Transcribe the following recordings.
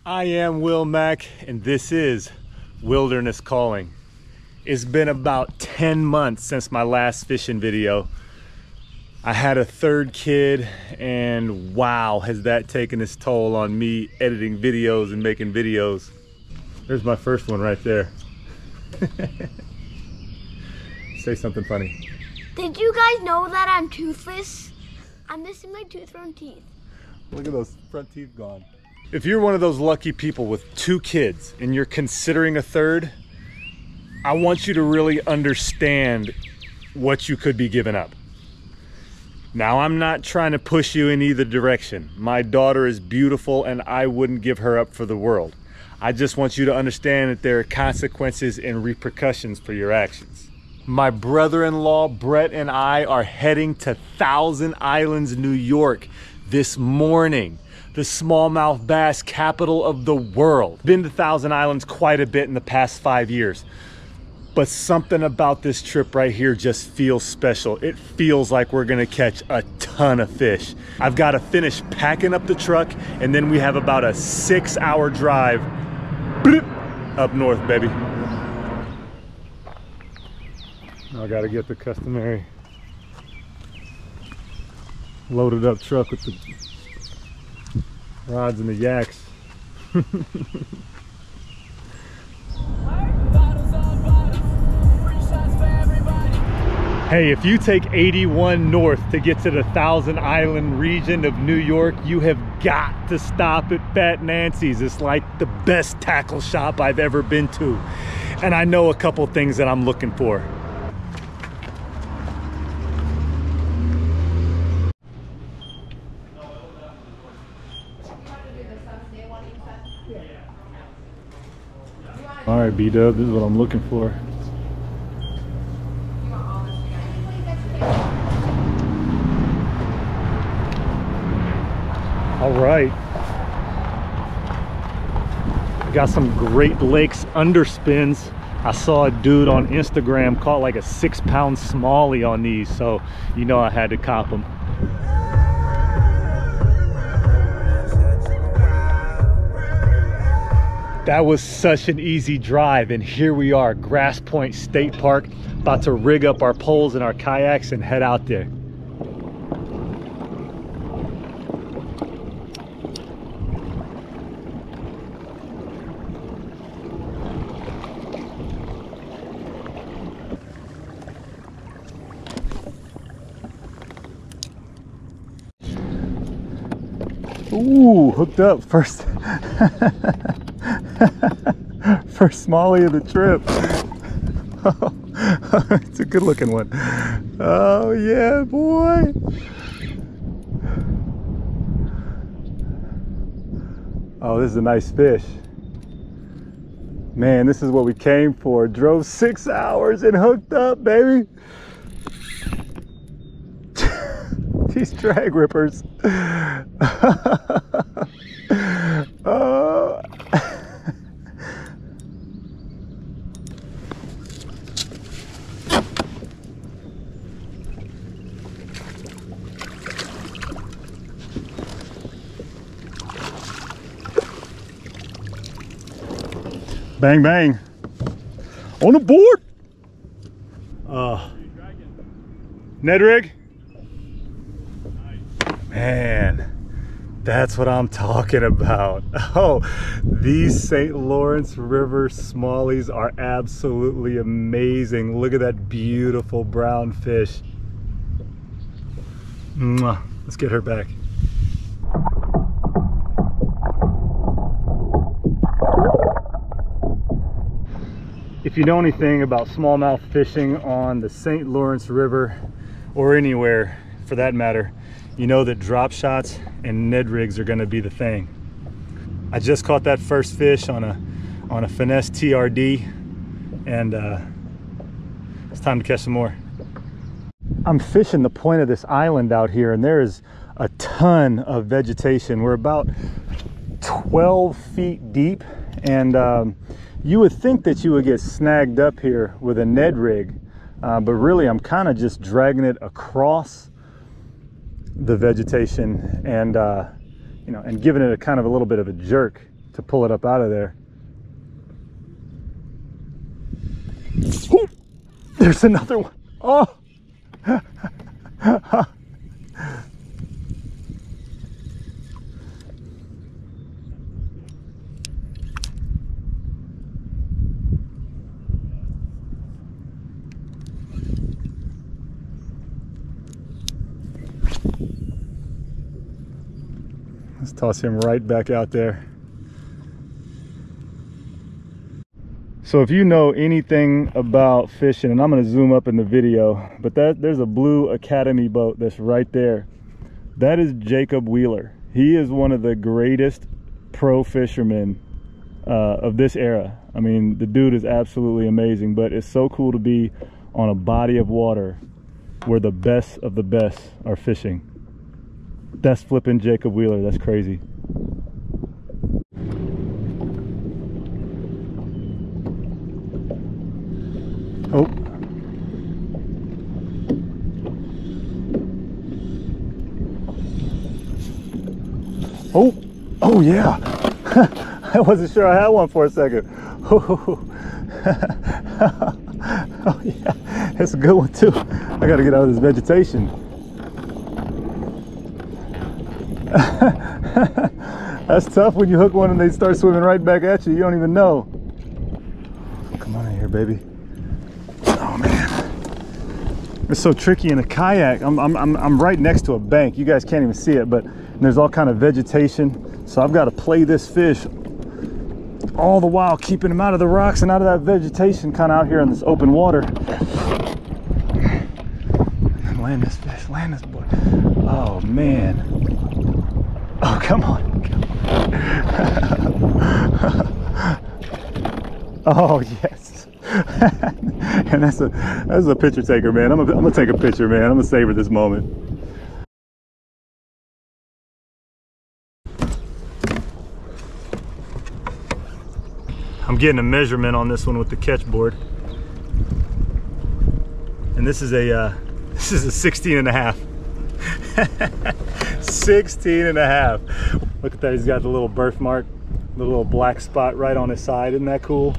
I am Will Mack, and this is Wilderness Calling. It's been about 10 months since my last fishing video. I had a third kid, and wow, has that taken its toll on me editing videos and making videos. There's my first one right there. Say something funny. Did you guys know that I'm toothless? I'm missing my tooth from teeth. Look at those front teeth gone. If you're one of those lucky people with 2 kids and you're considering a third, I want you to really understand what you could be giving up. Now, I'm not trying to push you in either direction. My daughter is beautiful and I wouldn't give her up for the world. I just want you to understand that there are consequences and repercussions for your actions. My brother-in-law, Brett, and I are heading to Thousand Islands, New York this morning. The smallmouth bass capital of the world. Been to Thousand Islands quite a bit in the past 5 years. But something about this trip right here just feels special. It feels like we're gonna catch a ton of fish. I've gotta finish packing up the truck, and then we have about a 6-hour drive up north, baby. I gotta get the customary loaded up truck with the rods and the yaks. Hey, if you take 81 north to get to the Thousand Island region of New York, you have got to stop at Fat Nancy's. It's like the best tackle shop I've ever been to. And I know a couple things that I'm looking for. All right, B-Dub, this is what I'm looking for. All right. Got some Great Lakes underspins. I saw a dude on Instagram caught like a 6-pound smallie on these, so you know I had to cop them. That was such an easy drive, and here we are, Grass Point State Park, about to rig up our poles and our kayaks and head out there. Ooh, hooked up first. First smallie of the trip. Oh, it's a good looking one. Oh yeah, boy. Oh, this is a nice fish. Man, this is what we came for. Drove 6 hours and hooked up, baby. These drag rippers. Oh. Bang, bang. On the board. Ned rig. Man, that's what I'm talking about. Oh, these St. Lawrence River smallies are absolutely amazing. Look at that beautiful brown fish. Mwah. Let's get her back. If you know anything about smallmouth fishing on the St. Lawrence River, or anywhere for that matter, you know that drop shots and Ned rigs are going to be the thing. I just caught that first fish on a finesse TRD, and it's time to catch some more. I'm fishing the point of this island out here, and there is a ton of vegetation. We're about 12 feet deep, and you would think that you would get snagged up here with a Ned rig, but really I'm kind of just dragging it across the vegetation and you know, and giving it a kind of a little bit of a jerk to pull it up out of there. Ooh, there's another one. Oh. Let's toss him right back out there. So if you know anything about fishing, and I'm going to zoom up in the video, but there's a Blue Academy boat that's right there. That is Jacob Wheeler. He is one of the greatest pro fishermen of this era. I mean, the dude is absolutely amazing, but it's so cool to be on a body of water where the best of the best are fishing. That's flipping Jacob Wheeler. That's crazy. Oh. Oh. Oh yeah. I wasn't sure I had one for a second. Oh, oh yeah. That's a good one too. I got to get out of this vegetation. That's tough when you hook one and they start swimming right back at you. You don't even know. Come on in here, baby. Oh man, it's so tricky in a kayak. I'm right next to a bank. You guys can't even see it, but there's all kind of vegetation. So I've got to play this fish all the while keeping him out of the rocks and out of that vegetation, kind of out here in this open water. Land this fish, land this boy. Oh man. Oh, come on. Oh, yes. And that's a picture taker, man. I'm gonna take a picture, man. I'm gonna savor this moment. I'm getting a measurement on this one with the catch board. And this is a 16 and a half. 16 and a half. Look at that, he's got the little birthmark, the little black spot right on his side. Isn't that cool?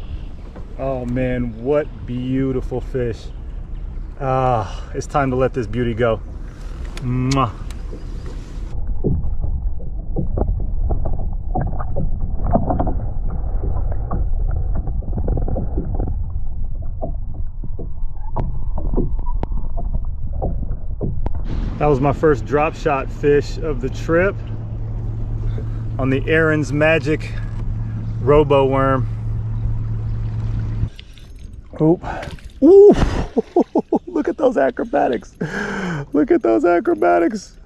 Oh man, what beautiful fish. Ah, it's time to let this beauty go. Mwah. That was my first drop shot fish of the trip on the Aaron's Magic Robo Worm. Oh, ooh, look at those acrobatics. Look at those acrobatics.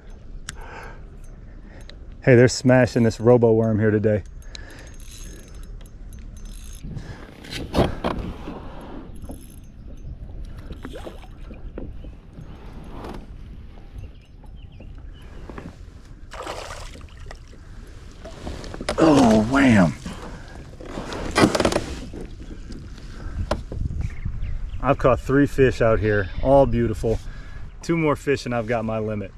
Hey, they're smashing this Robo Worm here today. Oh, wham. I've caught 3 fish out here, all beautiful. 2 more fish and I've got my limit.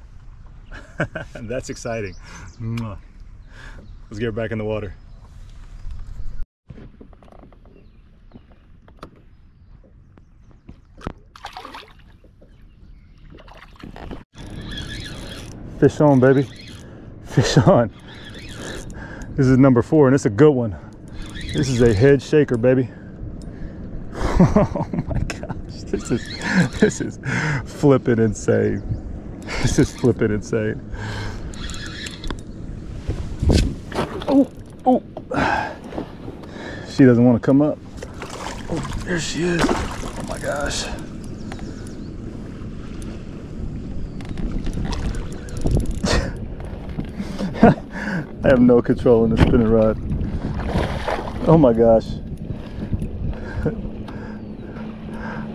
That's exciting. Let's get her back in the water. Fish on, baby. Fish on. This is number 4 and it's a good one. This is a head shaker, baby. Oh my gosh, this is flipping insane. This is flipping insane. Oh, oh. She doesn't want to come up. Oh, there she is. Oh my gosh. I have no control in the spinning rod. Oh my gosh.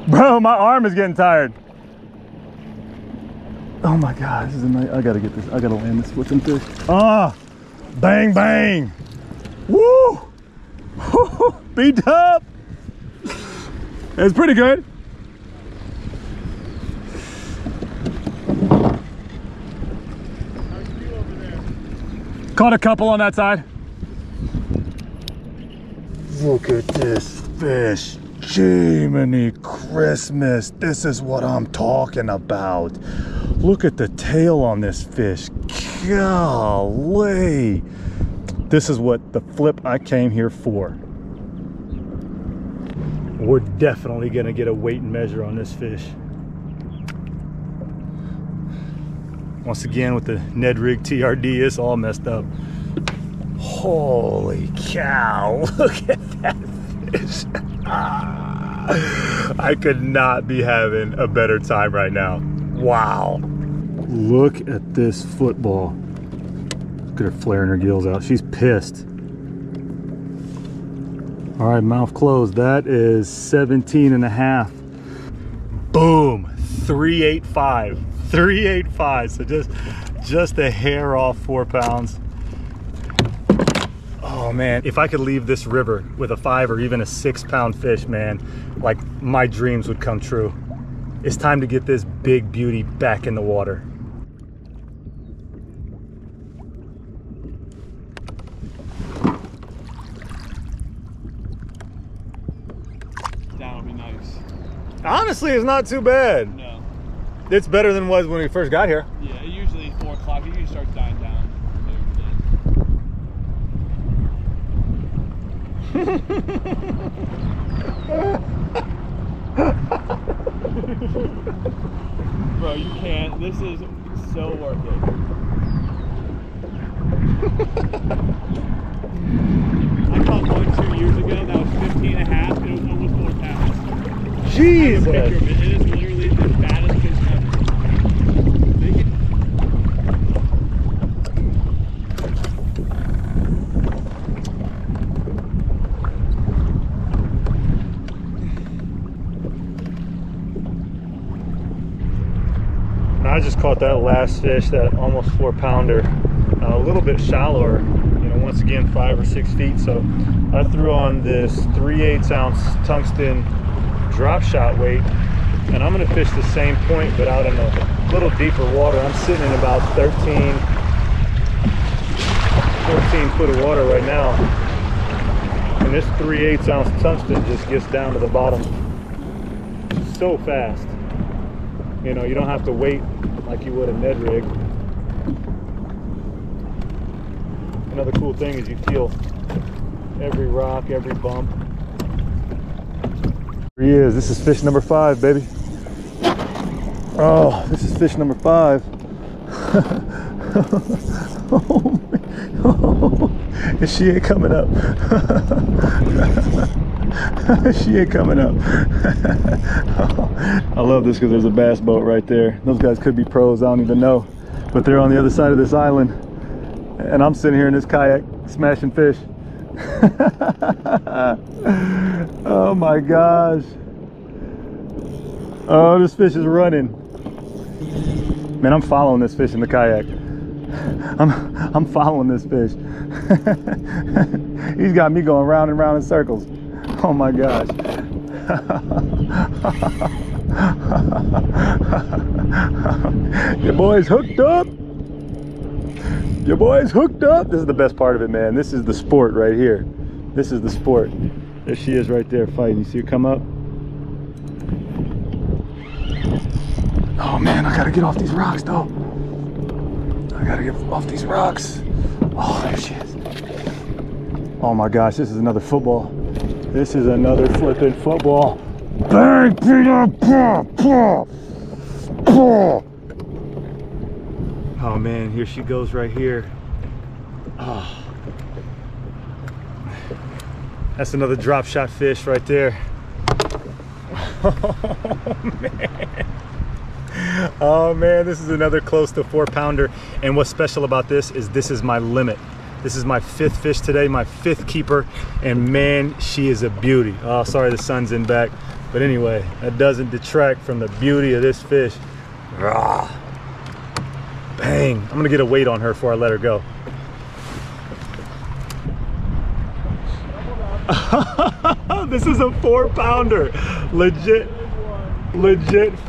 Bro, my arm is getting tired. Oh my God, this is a nice, I gotta get this, I gotta land this with some fish. Ah, bang, bang. Woo! Beat up. It's pretty good. Caught a couple on that side. Look at this fish. Jiminy Christmas. This is what I'm talking about. Look at the tail on this fish. Golly. This is what the flip I came here for. We're definitely gonna get a weight and measure on this fish. Once again with the Ned Rig TRD, it's all messed up. Holy cow, look at that fish. I could not be having a better time right now. Wow. Look at this football. Look at her flaring her gills out. She's pissed. All right, mouth closed. That is 17 and a half. Boom, 385. 385, so just a hair off 4 pounds. Oh man, if I could leave this river with a 5 or even a 6 pound fish, man, like my dreams would come true. It's time to get this big beauty back in the water. That'll be nice. Honestly, it's not too bad. No. It's better than it was when we first got here. Yeah, usually 4 o'clock, it usually starts dying down. Bro, you can't. This is so worth it. I caught one 2 years ago that was 15 and a half and it was almost 4 pounds. Jesus! I have a picture of it. It is literally the fattest fish ever. They can... I just caught that last fish, that almost 4 pounder, a little bit shallower, you know, once again 5 or 6 feet. So I threw on this 3/8 ounce tungsten drop shot weight, and I'm going to fish the same point but out in a little deeper water. I'm sitting in about 14 foot of water right now, and this 3/8 ounce tungsten just gets down to the bottom so fast. You know, you don't have to wait like you would a Ned Rig. Another cool thing is you feel every rock, every bump. Here he is. This is fish number 5, baby. Oh, this is fish number 5. Oh, she ain't coming up. She ain't coming up. I love this because there's a bass boat right there. Those guys could be pros, I don't even know. But they're on the other side of this island. And I'm sitting here in this kayak smashing fish. Oh my gosh. Oh, this fish is running. Man, I'm following this fish in the kayak. I'm following this fish. He's got me going round and round in circles. Oh my gosh. Your boy's hooked up. Your boy's hooked up. This is the best part of it, man. This is the sport right here. This is the sport. There she is right there fighting. You see her come up? Oh man, I gotta get off these rocks though. I gotta get off these rocks. Oh, there she is. Oh my gosh, this is another football. This is another flipping football. Bang, Peter! Paw, paw, paw. Oh man, here she goes right here. Oh. That's another drop shot fish right there. Oh man. Oh man, this is another close to 4 pounder. And what's special about this is my limit. This is my 5th fish today, my 5th keeper, and man, she is a beauty. Oh, sorry the sun's in back. But anyway, that doesn't detract from the beauty of this fish. Rah. Bang. I'm gonna get a weight on her before I let her go. This is a 4 pounder. Legit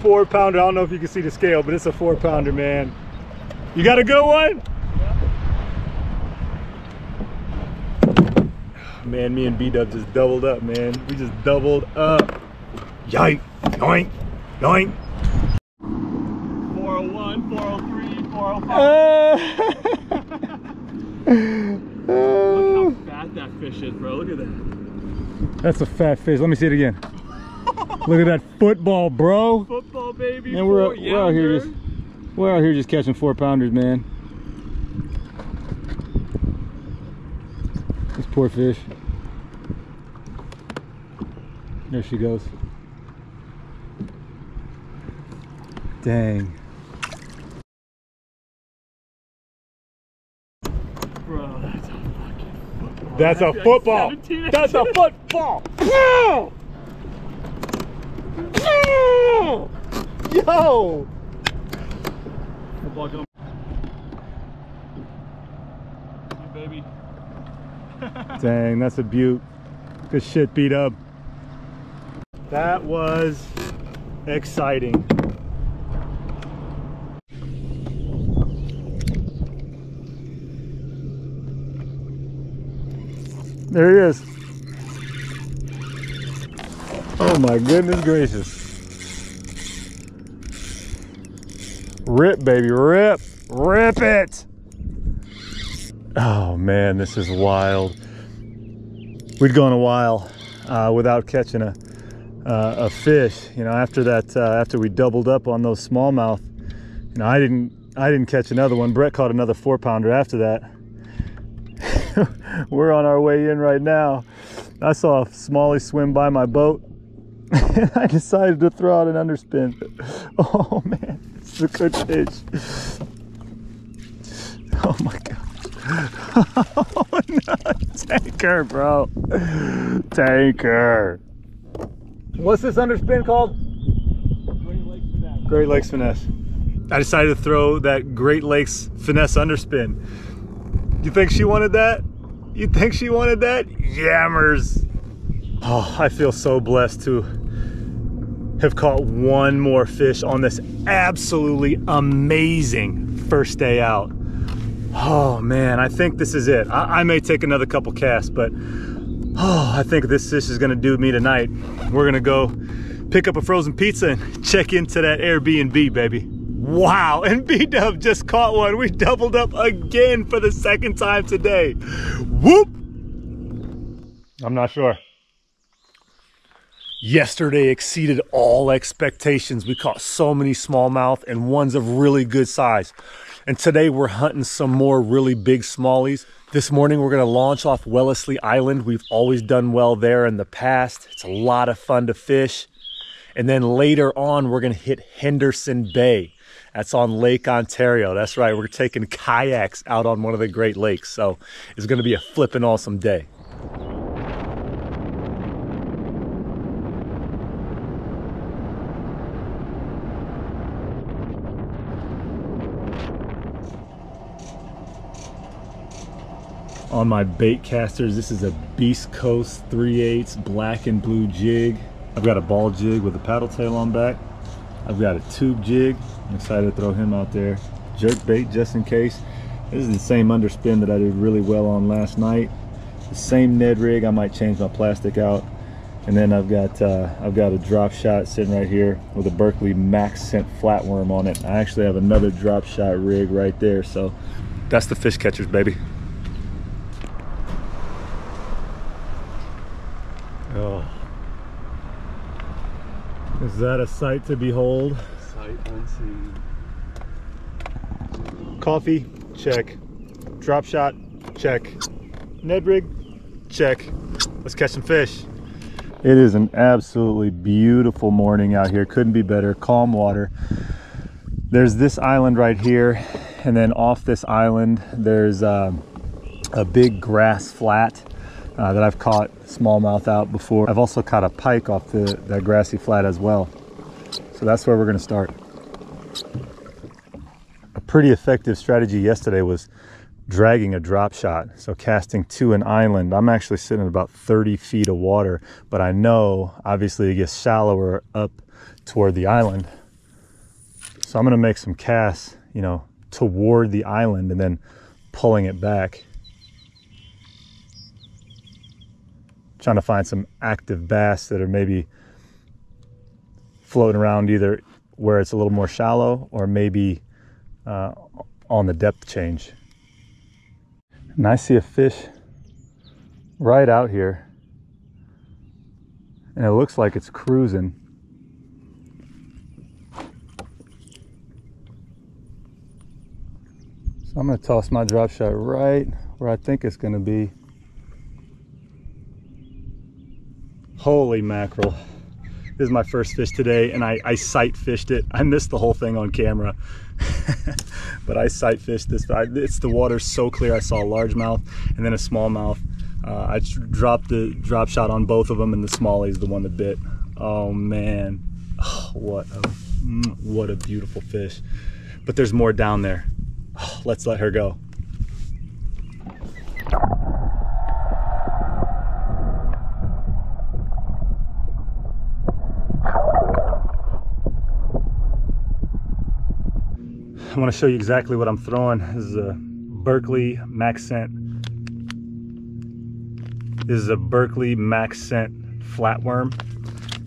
4 pounder. I don't know if you can see the scale, but it's a 4 pounder, man. You got a good one? Man, me and B-Dub just doubled up, man. We just doubled up. Yoink, yoink, yoink. 401, 403, 405. Look how fat that fish is, bro. Look at that. That's a fat fish. Let me see it again. Look at that football, bro. Football, baby. Man, we're out here just catching 4-pounders, man. This poor fish. There she goes. Dang. Bro, that's a fucking football. That's a football. That's a football. Yo. Football go. Hey, baby. Dang, that's a beaut. Good shit, B-Dub. That was exciting. There he is. Oh my goodness gracious. Rip, baby, rip. Rip it. Oh man, this is wild. We'd gone a while without catching a fish. You know, after that, after we doubled up on those smallmouth, you know, I didn't catch another one. Brett caught another 4-pounder after that. We're on our way in right now. I saw a smallie swim by my boat and I decided to throw out an underspin. Oh man, it's a good fish. Oh my gosh. Oh no, tanker, bro. Tanker. What's this underspin called? Great Lakes Finesse. Great Lakes Finesse. I decided to throw that Great Lakes Finesse underspin. You think she wanted that? You think she wanted that? Yammers. Oh, I feel so blessed to have caught one more fish on this absolutely amazing first day out. Oh man, I think this is it. I may take another couple casts, but oh, I think this fish is gonna do me tonight. We're gonna go pick up a frozen pizza and check into that Airbnb, baby. Wow, and B-Dub just caught one. We doubled up again for the second time today. Whoop! I'm not sure. Yesterday exceeded all expectations. We caught so many smallmouth and ones of really good size. And today we're hunting some more really big smallies. This morning we're gonna launch off Wellesley Island. We've always done well there in the past. It's a lot of fun to fish. And then later on, we're gonna hit Henderson Bay. That's on Lake Ontario. That's right, we're taking kayaks out on one of the Great Lakes. So it's gonna be a flippin' awesome day. On my bait casters, this is a Beast Coast 3/8 black and blue jig. I've got a ball jig with a paddle tail on back. I've got a tube jig. I'm excited to throw him out there. Jerk bait just in case. This is the same underspin that I did really well on last night. The same Ned rig. I might change my plastic out. And then I've got a drop shot sitting right here with a Berkley Max Scent flatworm on it. I actually have another drop shot rig right there. So that's the fish catchers, baby. Oh, is that a sight to behold? Sight unseen. Coffee, check. Drop shot, check. Ned rig, check. Let's catch some fish. It is an absolutely beautiful morning out here. Couldn't be better. Calm water. There's this island right here, and then off this island there's a big grass flat that I've caught smallmouth out before. I've also caught a pike off that grassy flat as well. So that's where we're gonna start. A pretty effective strategy yesterday was dragging a drop shot. So casting to an island. I'm actually sitting at about 30 feet of water, but I know obviously it gets shallower up toward the island. So I'm gonna make some casts, you know, toward the island and then pulling it back. trying to find some active bass that are maybe floating around either where it's a little more shallow or maybe on the depth change. And I see a fish right out here, and it looks like it's cruising. So I'm going to toss my drop shot right where I think it's going to be. Holy mackerel. This is my first fish today, and I sight fished it. I missed the whole thing on camera, but I sight fished this. The water's so clear. I saw a largemouth and then a smallmouth. I dropped the drop shot on both of them, and the smallie is the one that bit. Oh man, oh, what a beautiful fish. But there's more down there. Oh, let's let her go. I want to show you exactly what I'm throwing. This is a Berkley MaxScent. This is a Berkley MaxScent flatworm.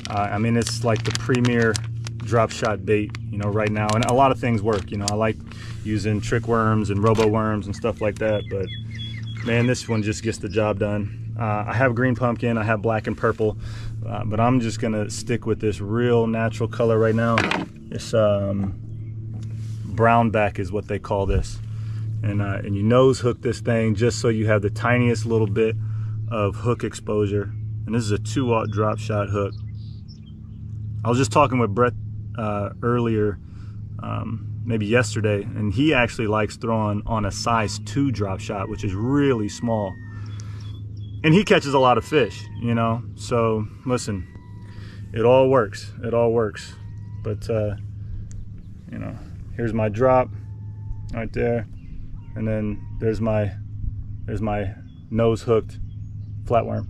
I mean, it's like the premier drop shot bait, you know, right now. And a lot of things work, you know. I like using trick worms and robo worms and stuff like that, but man, this one just gets the job done. I have green pumpkin, I have black and purple, but I'm just gonna stick with this real natural color right now. It's brownback is what they call this, and you nose hook this thing just so you have the tiniest little bit of hook exposure. And this is a 2/0 drop shot hook. I was just talking with Brett earlier, maybe yesterday, and he actually likes throwing on a size 2 drop shot, which is really small, and he catches a lot of fish, you know. So listen, it all works, but you know, here's my drop right there, and then there's my nose hooked flatworm.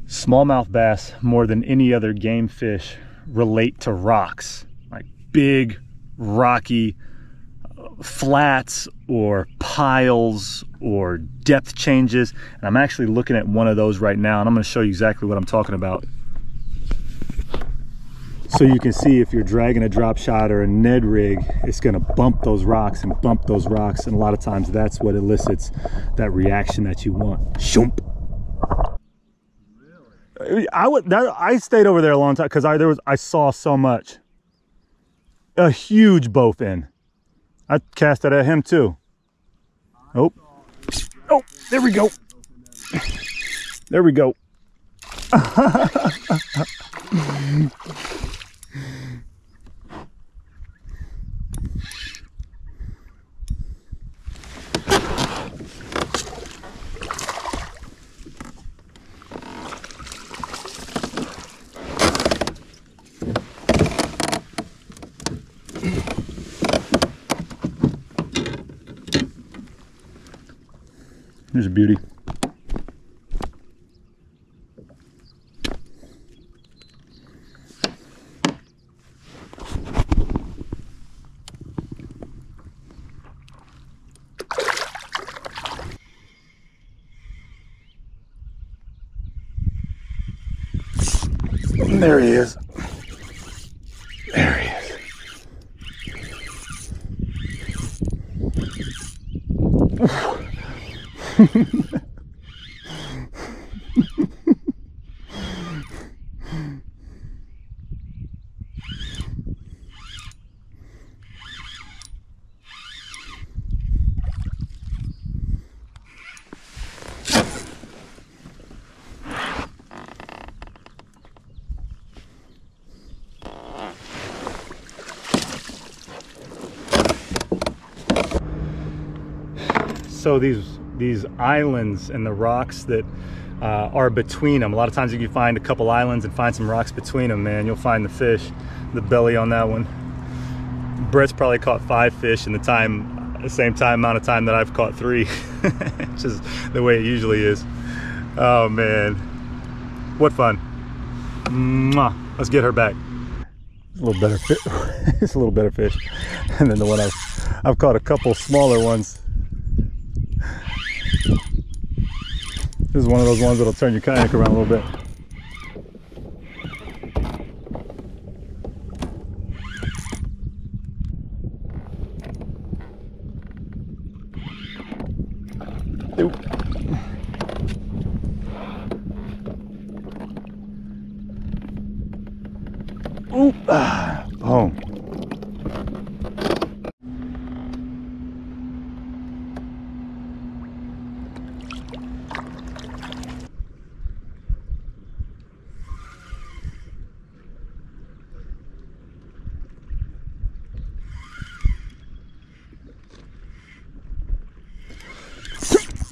Smallmouth bass, more than any other game fish, relate to rocks, like big rocky flats or piles or depth changes. And I'm actually looking at one of those right now, and I'm going to show you exactly what I'm talking about. So you can see if you're dragging a drop shot or a Ned rig, it's going to bump those rocks and bump those rocks, and a lot of times that's what elicits that reaction that you want. Shoomp. I stayed over there a long time because I saw so much. A huge bowfin. I cast it at him too. Oh, there we go. There we go. Here's a beauty. There he is. There he is. So these islands and the rocks that are between them, a lot of times you can find a couple islands and find some rocks between them, man. You'll find the fish, the belly on that one. Brett's probably caught 5 fish in the same amount of time that I've caught 3, which is the way it usually is. Oh man, what fun. Mwah. Let's get her back. It's a little better fish. It's a little better fish. And then the one I've caught a couple smaller ones. This is one of those ones that'll turn your kayak around a little bit. Oop. Oop. Boom.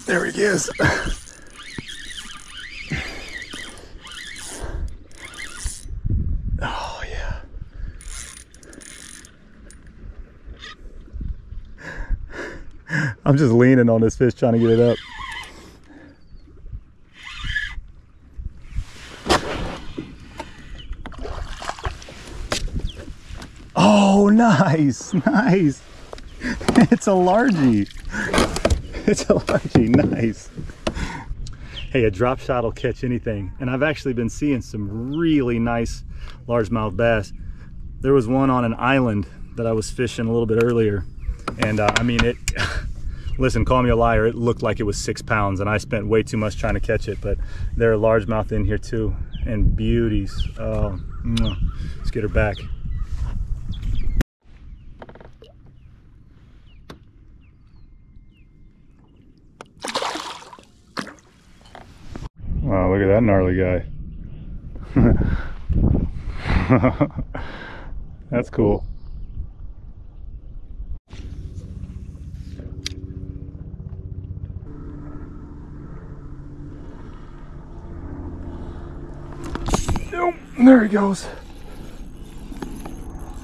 There he is. Oh yeah. I'm just leaning on this fish trying to get it up. Oh, nice, nice. It's a largie. It's a largie, nice. Hey, a drop shot will catch anything. And I've actually been seeing some really nice largemouth bass. There was one on an island that I was fishing a little bit earlier. And I mean, listen, call me a liar, it looked like it was 6 pounds and I spent way too much trying to catch it, but there are largemouth in here too, and beauties. Oh, let's get her back. Wow, look at that gnarly guy. That's cool. Oh, there he goes.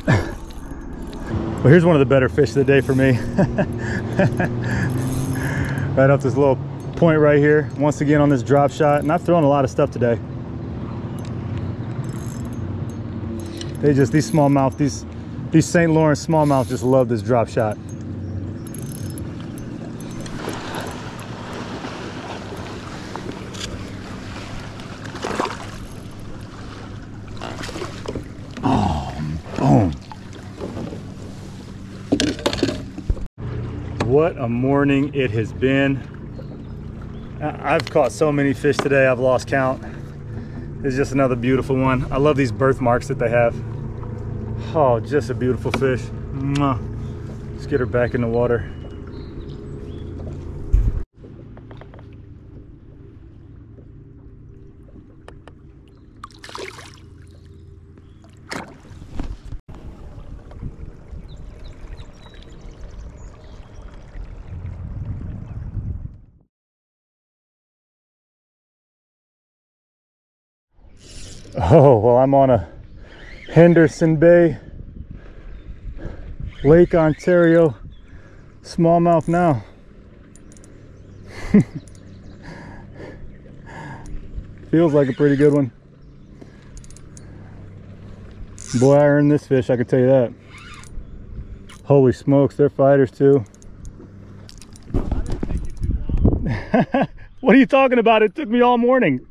Well, here's one of the better fish of the day for me. Right off this little point right here, once again on this drop shot, and I've thrown a lot of stuff today. These smallmouth, these St. Lawrence smallmouth just love this drop shot. Oh, boom. What a morning it has been. I've caught so many fish today, I've lost count. It's just another beautiful one. I love these birthmarks that they have. Oh, just a beautiful fish. Mwah. Let's get her back in the water. Oh, well, I'm on a Henderson Bay, Lake Ontario smallmouth now. Feels like a pretty good one. Boy, I earned this fish, I can tell you that. Holy smokes, they're fighters too. What are you talking about? It took me all morning.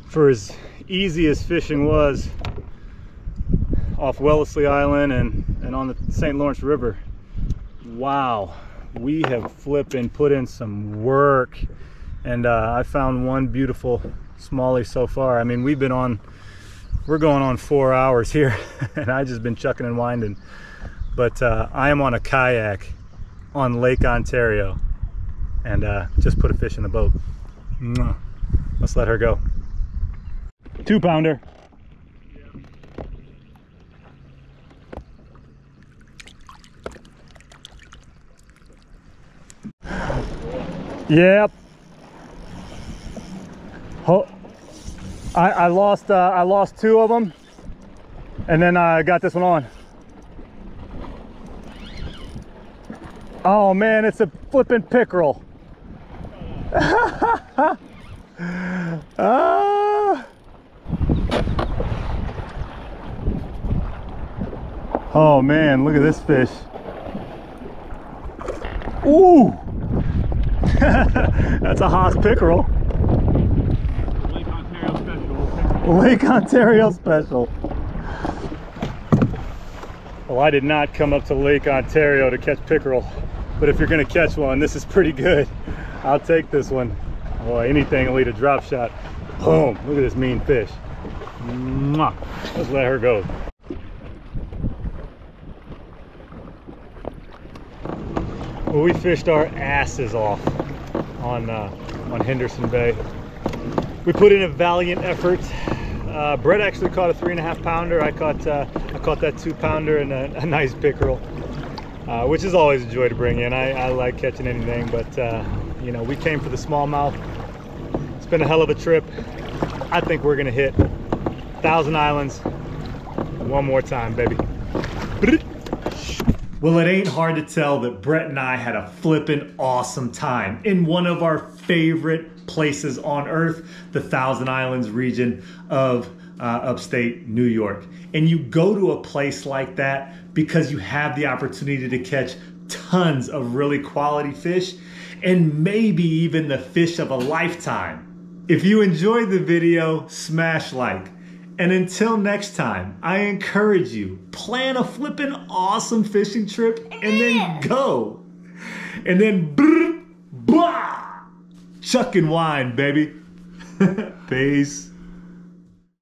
For as easy as fishing was off Wellesley Island and on the St. Lawrence River, wow, we have flipped and put in some work, and I found one beautiful smallie so far. I mean, we're going on 4 hours here and I just been chucking and winding, but I am on a kayak on Lake Ontario and just put a fish in the boat. Let's let her go. 2-pounder. Yep. Oh, I lost 2 of them, and then I got this one on. Oh man, it's a flippin' pickerel. Ah. Oh man, look at this fish. Ooh! That's a Haas pickerel. Lake Ontario special. Lake Ontario special. Well, I did not come up to Lake Ontario to catch pickerel, but if you're gonna catch one, this is pretty good. I'll take this one. Boy, anything will eat a drop shot. Boom! Look at this mean fish. Mwah. Let's let her go. Well, we fished our asses off on Henderson Bay. We put in a valiant effort. Brett actually caught a 3.5 pounder. I caught that 2 pounder and a nice pickerel, which is always a joy to bring in. I like catching anything, but you know, we came for the smallmouth. It's been a hell of a trip. I think we're gonna hit Thousand Islands one more time, baby. Well, it ain't hard to tell that Brett and I had a flippin' awesome time in one of our favorite places on earth, the Thousand Islands region of upstate New York. And you go to a place like that because you have the opportunity to catch tons of really quality fish and maybe even the fish of a lifetime. If you enjoyed the video, smash like. And until next time, I encourage you, plan a flippin' awesome fishing trip and then go. And then brr, blah, chuck and wine, baby. Peace.